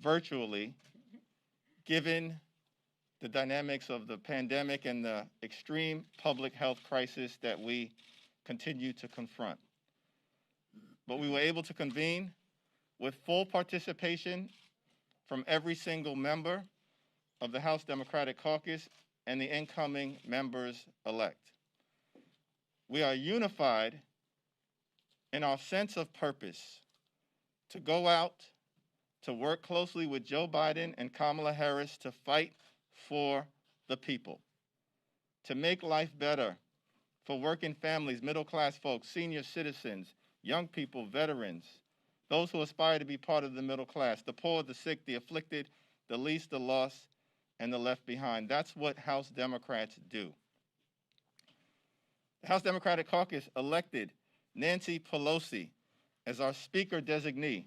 virtually, given the dynamics of the pandemic and the extreme public health crisis that we continue to confront. But we were able to convene with full participation from every single member of the House Democratic Caucus and the incoming members-elect. We are unified in our sense of purpose to go out, to work closely with Joe Biden and Kamala Harris to fight for the people, to make life better for working families, middle-class folks, senior citizens, young people, veterans, those who aspire to be part of the middle class, the poor, the sick, the afflicted, the least, the lost, and the left behind. That's what House Democrats do. The House Democratic Caucus elected Nancy Pelosi as our Speaker designee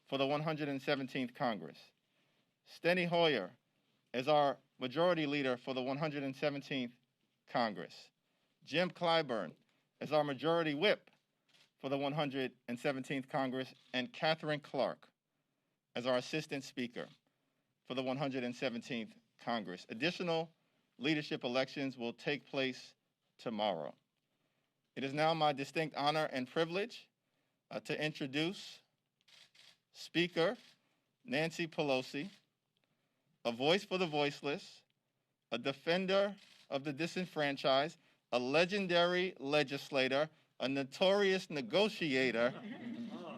for the 117th Congress, Steny Hoyer as our Majority Leader for the 117th Congress, Jim Clyburn as our Majority Whip for the 117th Congress, and Catherine Clark as our Assistant Speaker for the 117th Congress. Additional leadership elections will take place tomorrow. It is now my distinct honor and privilege to introduce Speaker Nancy Pelosi, a voice for the voiceless, a defender of the disenfranchised, a legendary legislator, a notorious negotiator,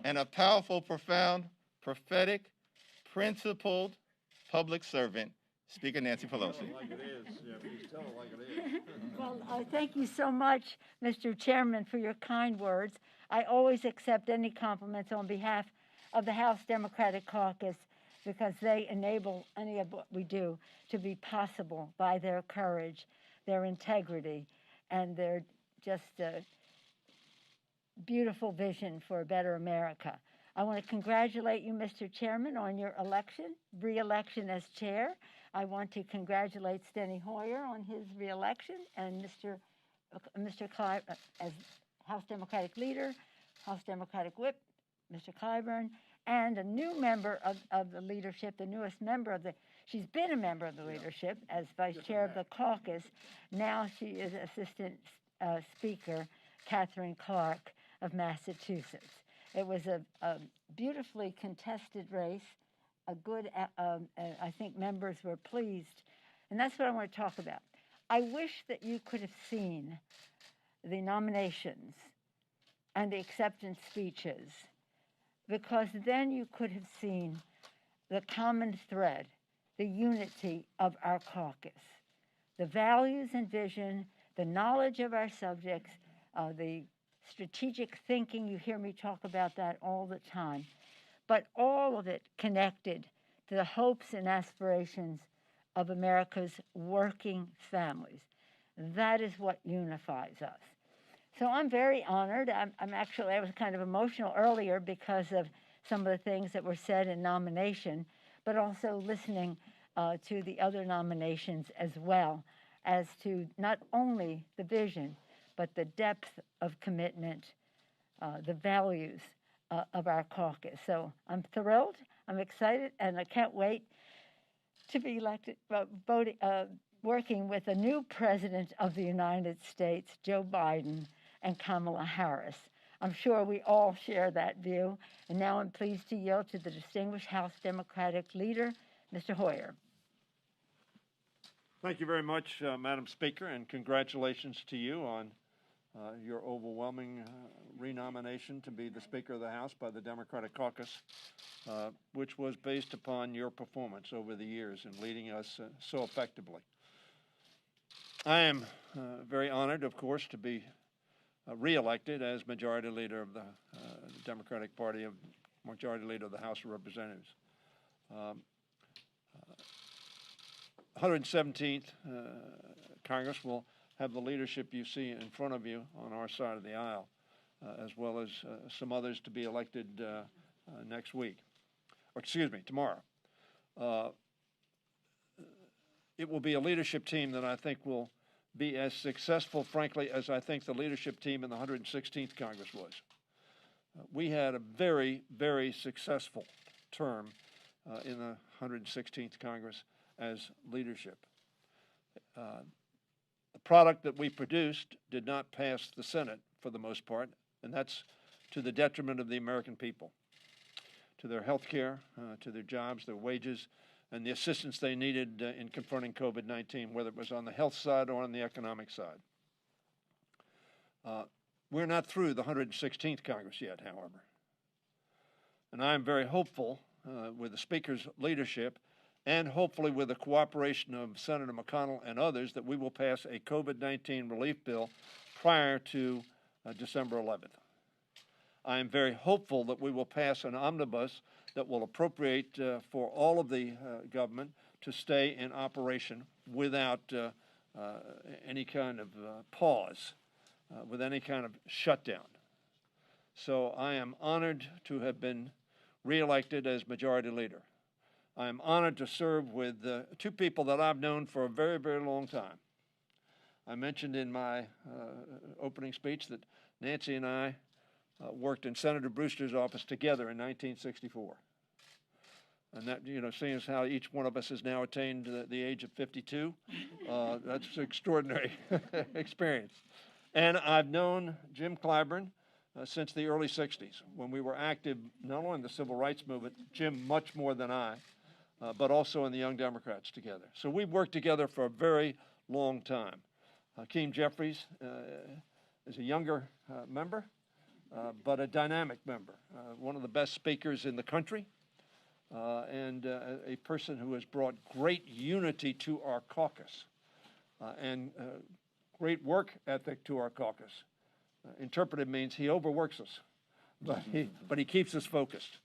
and a powerful, profound, prophetic, principled public servant, Speaker Nancy Pelosi. Like it is. Yeah, please tell it like it is. Well, thank you so much, Mr. Chairman, for your kind words. I always accept any compliments on behalf of the House Democratic Caucus because they enable any of what we do to be possible by their courage, their integrity, and their just beautiful vision for a better America. I want to congratulate you, Mr. Chairman, on your election, re-election as chair. I want to congratulate Steny Hoyer on his re-election and Mr. Clyburn as House Democratic Leader, House Democratic Whip, Mr. Clyburn, and a new member of the leadership, the newest member of she's been a member of the leadership as vice chair of the caucus. Now she is Assistant Speaker, Catherine Clark of Massachusetts. It was a beautifully contested race, a good, I think members were pleased. And that's what I want to talk about. I wish that you could have seen the nominations and the acceptance speeches, because then you could have seen the common thread, the unity of our caucus, the values and vision, the knowledge of our subjects, the strategic thinking. You hear me talk about that all the time, but all of it connected to the hopes and aspirations of America's working families. That is what unifies us. So I'm very honored. I was kind of emotional earlier because of some of the things that were said in nomination, but also listening to the other nominations as well, as to not only the vision, but the depth of commitment, the values of our caucus. So I'm thrilled, I'm excited, and I can't wait to be elected, working with a new President of the United States, Joe Biden, and Kamala Harris. I'm sure we all share that view. And now I'm pleased to yield to the distinguished House Democratic Leader, Mr. Hoyer. Thank you very much, Madam Speaker, and congratulations to you on your overwhelming renomination to be the Speaker of the House by the Democratic Caucus, which was based upon your performance over the years in leading us so effectively. I am very honored, of course, to be re-elected as Majority Leader of the Democratic Party, Majority Leader of the House of Representatives. 117th Congress will have the leadership you see in front of you on our side of the aisle, as well as some others to be elected next week, or excuse me, tomorrow. It will be a leadership team that I think will be as successful, frankly, as I think the leadership team in the 116th Congress was. We had a very, very successful term in the 116th Congress as leadership. The product that we produced did not pass the Senate for the most part, and that's to the detriment of the American people, to their health care, to their jobs, their wages, and the assistance they needed in confronting COVID-19, whether it was on the health side or on the economic side. We're not through the 116th Congress yet, however. And I am very hopeful with the Speaker's leadership and hopefully with the cooperation of Senator McConnell and others that we will pass a COVID-19 relief bill prior to December 11th. I am very hopeful that we will pass an omnibus that will appropriate for all of the government to stay in operation without any kind of pause, with any kind of shutdown. So I am honored to have been reelected as Majority Leader. I am honored to serve with two people that I've known for a very, very long time. I mentioned in my opening speech that Nancy and I worked in Senator Brewster's office together in 1964. And that, seeing as how each one of us has now attained the age of 52, that's an extraordinary experience. And I've known Jim Clyburn since the early 60s, when we were active not only in the civil rights movement, Jim much more than I, but also in the Young Democrats together. So we've worked together for a very long time. Hakeem Jeffries is a younger member, but a dynamic member, one of the best speakers in the country, and a person who has brought great unity to our caucus and great work ethic to our caucus. Interpreted means he overworks us, but he keeps us focused.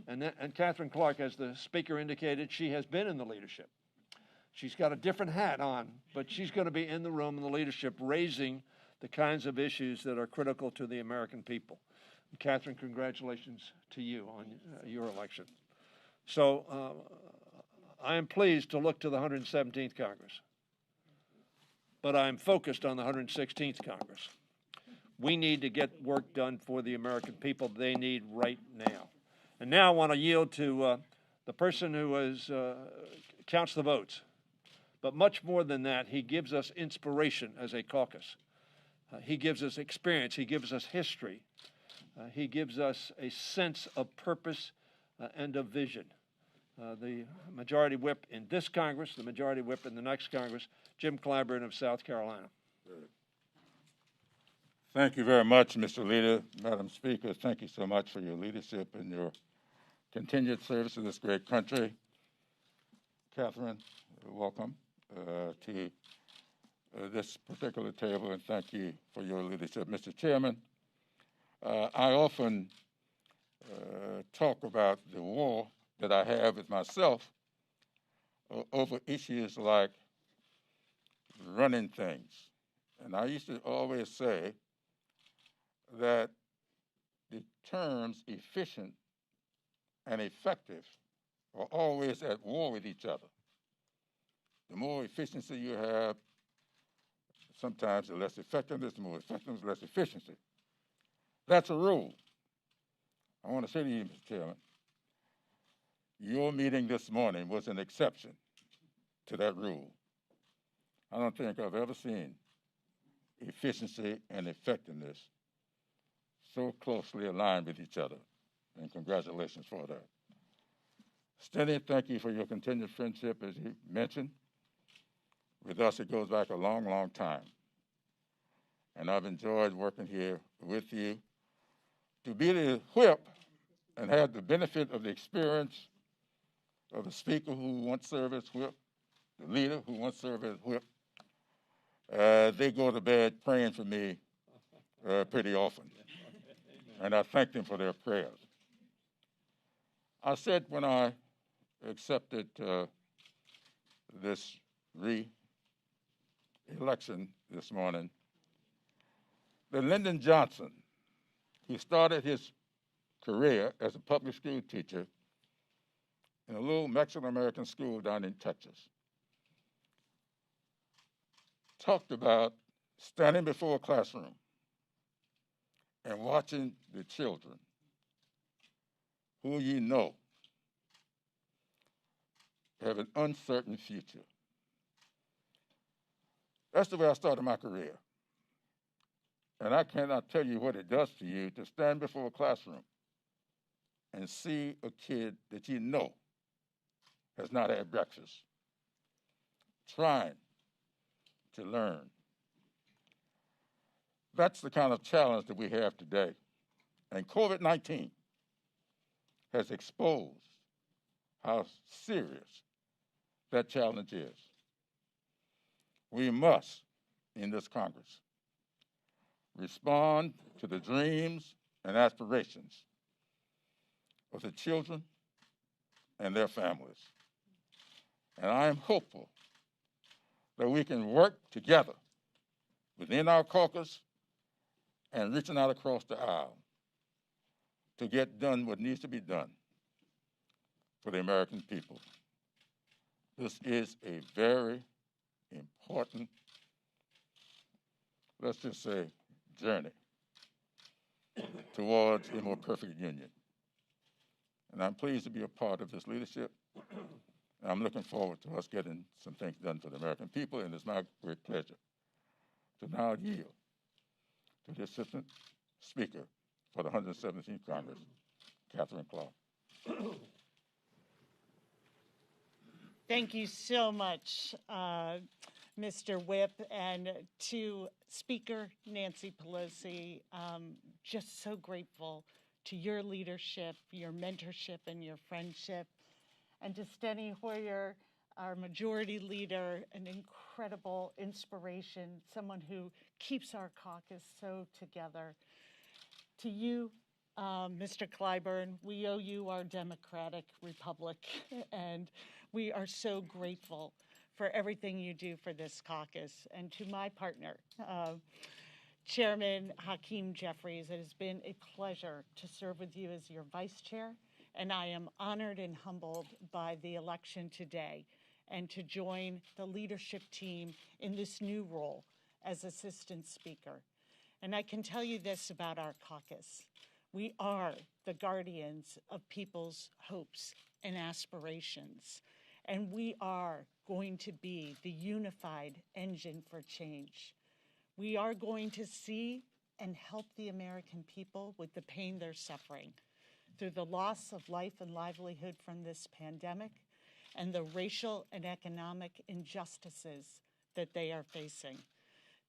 And Catherine Clark, as the Speaker indicated, she has been in the leadership. She's got a different hat on, but she's going to be in the room in the leadership, raising the kinds of issues that are critical to the American people. And Catherine, congratulations to you on your election. So I am pleased to look to the 117th Congress, but I'm focused on the 116th Congress. We need to get work done for the American people they need right now. And now I want to yield to the person who counts the votes. But much more than that, he gives us inspiration as a caucus. He gives us experience. He gives us history. He gives us a sense of purpose and of vision. The Majority Whip in this Congress, the Majority Whip in the next Congress, Jim Clyburn of South Carolina. Thank you very much, Mr. Leader. Madam Speaker, thank you so much for your leadership and your continued service to this great country. Catherine, welcome to this particular table, and thank you for your leadership. Mr. Chairman, I often talk about the war that I have with myself over issues like running things. And I used to always say that the terms efficient and effective are always at war with each other. The more efficiency you have, sometimes the less effectiveness, the more effectiveness, less efficiency. That's a rule. I want to say to you, Mr. Chairman, your meeting this morning was an exception to that rule. I don't think I've ever seen efficiency and effectiveness so closely aligned with each other, and congratulations for that. Stenny, thank you for your continued friendship, as you mentioned. With us, it goes back a long, long time. And I've enjoyed working here with you. To be the whip and have the benefit of the experience of a speaker who once served as whip, the leader who once served as whip, they go to bed praying for me pretty often. And I thank them for their prayers. I said when I accepted this re-election this morning, that Lyndon Johnson, who started his career as a public school teacher in a little Mexican-American school down in Texas, talked about standing before a classroom and watching the children who you know have an uncertain future. That's the way I started my career. And I cannot tell you what it does to you to stand before a classroom and see a kid that you know has not had breakfast, trying to learn. That's the kind of challenge that we have today. And COVID-19 has exposed how serious that challenge is. We must, in this Congress, respond to the dreams and aspirations of the children and their families. And I am hopeful that we can work together within our caucus and reaching out across the aisle to get done what needs to be done for the American people. This is a very important, let's just say, journey towards a more perfect union. And I'm pleased to be a part of this leadership. And I'm looking forward to us getting some things done for the American people, and it's my great pleasure to now yield to the Assistant Speaker for the 117th Congress, Catherine Clark. Thank you so much, Mr. Whip, and to Speaker Nancy Pelosi. Just so grateful to your leadership, your mentorship, and your friendship. And to Steny Hoyer, our majority leader, an incredible inspiration, someone who keeps our caucus so together. To you, Mr. Clyburn, we owe you our democratic republic, and we are so grateful for everything you do for this caucus. And to my partner, Chairman Hakeem Jeffries, it has been a pleasure to serve with you as your vice chair, and I am honored and humbled by the election today and to join the leadership team in this new role as Assistant Speaker. And I can tell you this about our caucus. We are the guardians of people's hopes and aspirations, and we are going to be the unified engine for change. We are going to see and help the American people with the pain they're suffering through the loss of life and livelihood from this pandemic and the racial and economic injustices that they are facing.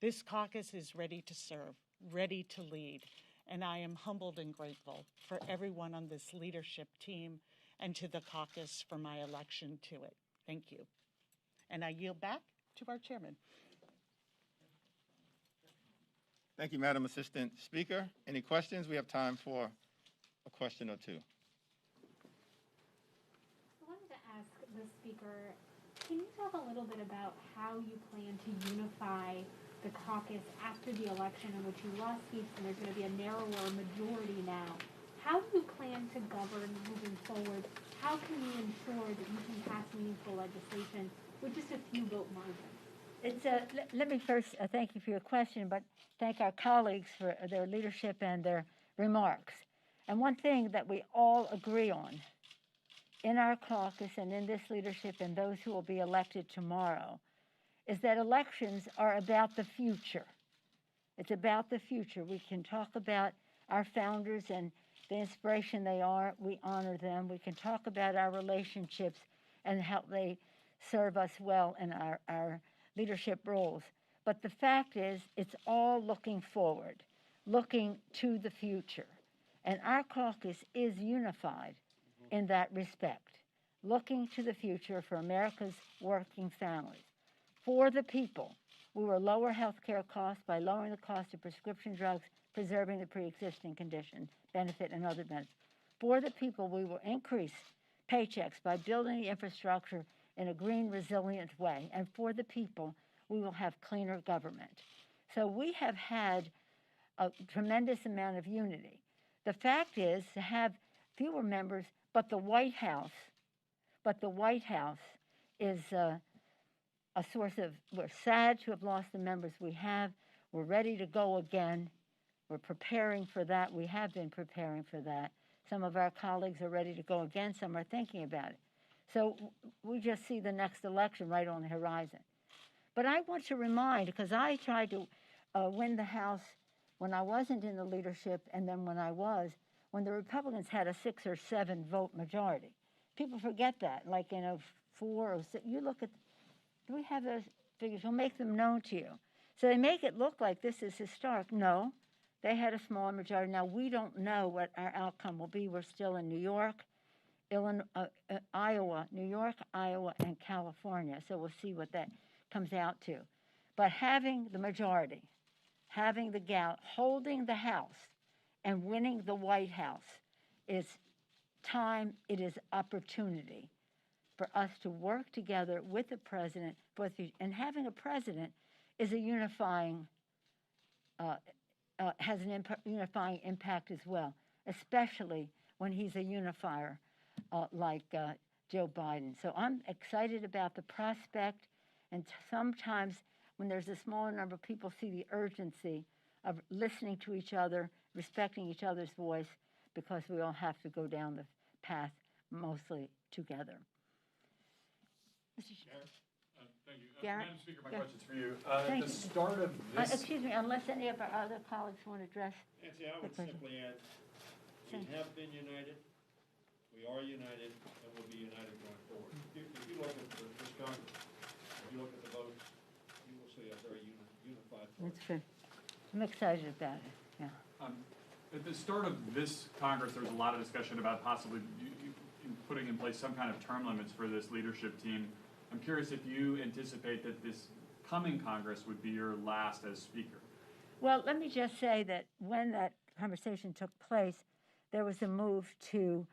This caucus is ready to serve, ready to lead, and I am humbled and grateful for everyone on this leadership team and to the caucus for my election to it. Thank you. And I yield back to our chairman. Thank you, Madam Assistant Speaker. Any questions? We have time for a question or two. I wanted to ask the Speaker, can you talk a little bit about how you plan to unify the caucus after the election in which you lost seats and there's going to be a narrower majority now? How do you plan to govern moving forward? How can you ensure that you can pass meaningful legislation with just a few vote margins? Let me first thank you for your question, but thank our colleagues for their leadership and their remarks. And one thing that we all agree on in our caucus and in this leadership and those who will be elected tomorrow is that elections are about the future. It's about the future. We can talk about our founders and the inspiration they are. We honor them. We can talk about our relationships and how they serve us well in our leadership roles. But the fact is, it's all looking forward, looking to the future. And our caucus is unified in that respect, looking to the future for America's working families. For the people, we will lower health care costs by lowering the cost of prescription drugs, preserving the pre-existing condition, benefit, and other benefits. For the people, we will increase paychecks by building the infrastructure in a green, resilient way. And for the people, we will have cleaner government. So we have had a tremendous amount of unity. The fact is to have fewer members, but the White House is a source of, we're sad to have lost the members we have. We're ready to go again. We're preparing for that. We have been preparing for that. Some of our colleagues are ready to go again. Some are thinking about it. So we just see the next election right on the horizon. But I want to remind, because I tried to win the House when I wasn't in the leadership, and then when I was, when the Republicans had a 6 or 7 vote majority. People forget that, like in a 4 or 6. You look at, do we have those figures? We'll make them known to you. So they make it look like this is historic. No, they had a smaller majority. Now, we don't know what our outcome will be. We're still in New York, Illinois, Iowa, New York, Iowa, and California. So we'll see what that comes out to. But having the majority, having the holding the House, and winning the White House is time, it is opportunity for us to work together with the president. And having a president is a unifying, has an unifying impact as well, especially when he's a unifier like Joe Biden. So I'm excited about the prospect, and sometimes when there's a smaller number of people, see the urgency of listening to each other, respecting each other's voice, because we all have to go down the path mostly together. Thank you. Garrett? Madam Speaker, my Yeah. question's for you. Thank At the you. start of this... Excuse me, unless any of our other colleagues want to address. Nancy, I would simply add, we have been united, we are united, and we'll be united going forward. If you look at this Congress, if you look at the votes, you will see a very unified front. That's good. I'm excited about it, yeah. At the start of this Congress, there was a lot of discussion about possibly putting in place some kind of term limits for this leadership team. I'm curious if you anticipate that this coming Congress would be your last as Speaker. Well, let me just say that when that conversation took place, there was a move to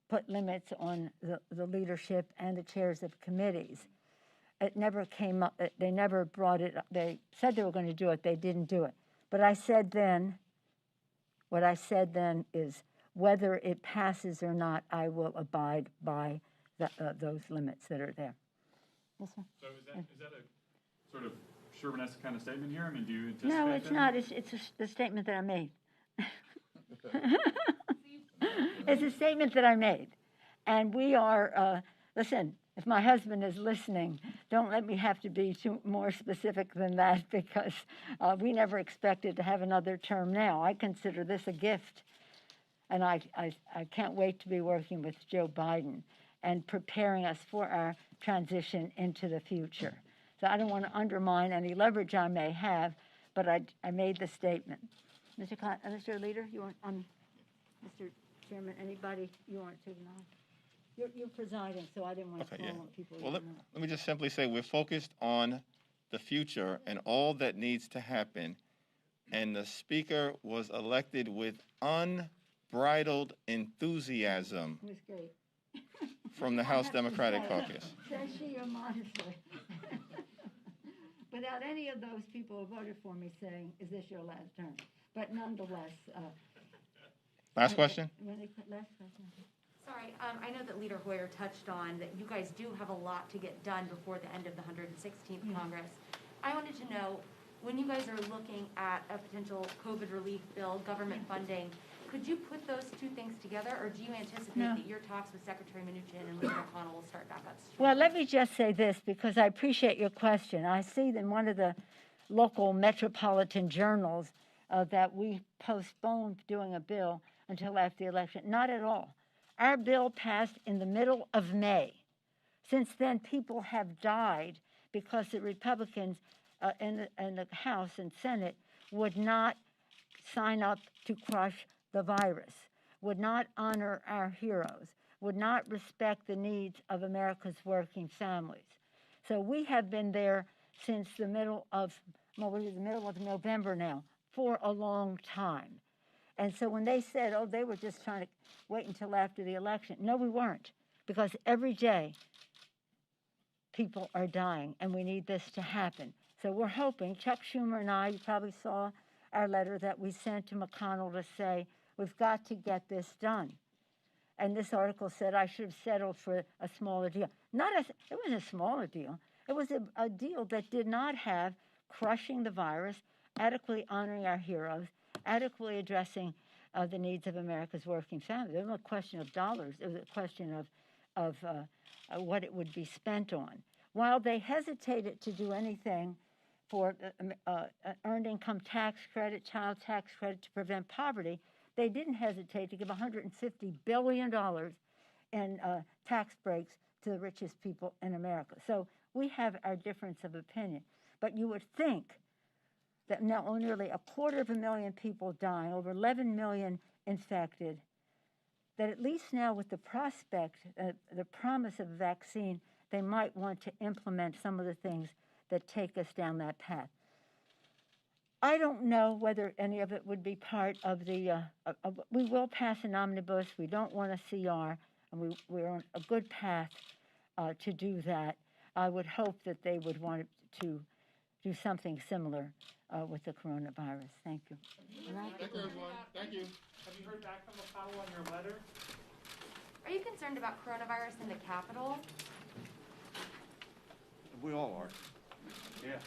put limits on the leadership and the chairs of committees. It never came up, they never brought it up. They said they were going to do it, they didn't do it. But I said then, what I said then is whether it passes or not, I will abide by those limits that are there. Yes, sir. So is that a sort of Sherman-esque kind of statement here? I mean, do you anticipate No, it's that? not. It's the statement that I made. It's a statement that I made. And we are, listen, if my husband is listening, don't let me have to be too more specific than that, because we never expected to have another term now. I consider this a gift. And I can't wait to be working with Joe Biden and preparing us for our transition into the future. So I don't want to undermine any leverage I may have, but I made the statement. Mr. Leader, you want, Mr. Chairman, anybody you want to acknowledge? You're presiding, so I didn't want to call on people. Well, let me just simply say we're focused on the future and all that needs to happen. And the Speaker was elected with unbridled enthusiasm It was great. from the House Democratic Caucus. Says she modestly. Without any of those people who voted for me saying, is this your last term? But nonetheless. Last question? Last question. Sorry, I know that Leader Hoyer touched on that you guys do have a lot to get done before the end of the 116th Congress. I wanted to know, when you guys are looking at a potential COVID relief bill, government funding, could you put those two things together, or do you anticipate that your talks with Secretary Mnuchin and Leader McConnell will start back up? Well, let me just say this, because I appreciate your question. I see in one of the local metropolitan journals that we postponed doing a bill until after the election. Not at all. Our bill passed in the middle of May. Since then, people have died because the Republicans in the House and Senate would not sign up to crush the virus, would not honor our heroes, would not respect the needs of America's working families. So we have been there since the middle of November now, for a long time. And so when they said, oh, they were just trying to wait until after the election, no, we weren't, because every day people are dying, and we need this to happen. So we're hoping, Chuck Schumer and I, you probably saw our letter that we sent to McConnell to say, we've got to get this done. And this article said I should have settled for a smaller deal. It wasn't a smaller deal. It was a deal that did not have crushing the virus, adequately honoring our heroes, adequately addressing the needs of America's working families. It wasn't a question of dollars. It was a question of what it would be spent on. While they hesitated to do anything for earned income tax credit, child tax credit to prevent poverty, they didn't hesitate to give $150 billion in tax breaks to the richest people in America. So we have our difference of opinion. But you would think that now nearly 250,000 people dying, over 11 million infected, that at least now with the prospect, the promise of a vaccine, they might want to implement some of the things that take us down that path. I don't know whether any of it would be part of the, we will pass an omnibus. We don't want a CR, and we're on a good path to do that. I would hope that they would want to do something similar with the coronavirus. Thank you. Thank you, everyone. Thank you. Have you heard back from McConnell on your letter? Are you concerned about coronavirus in the Capitol? We all are. Yeah.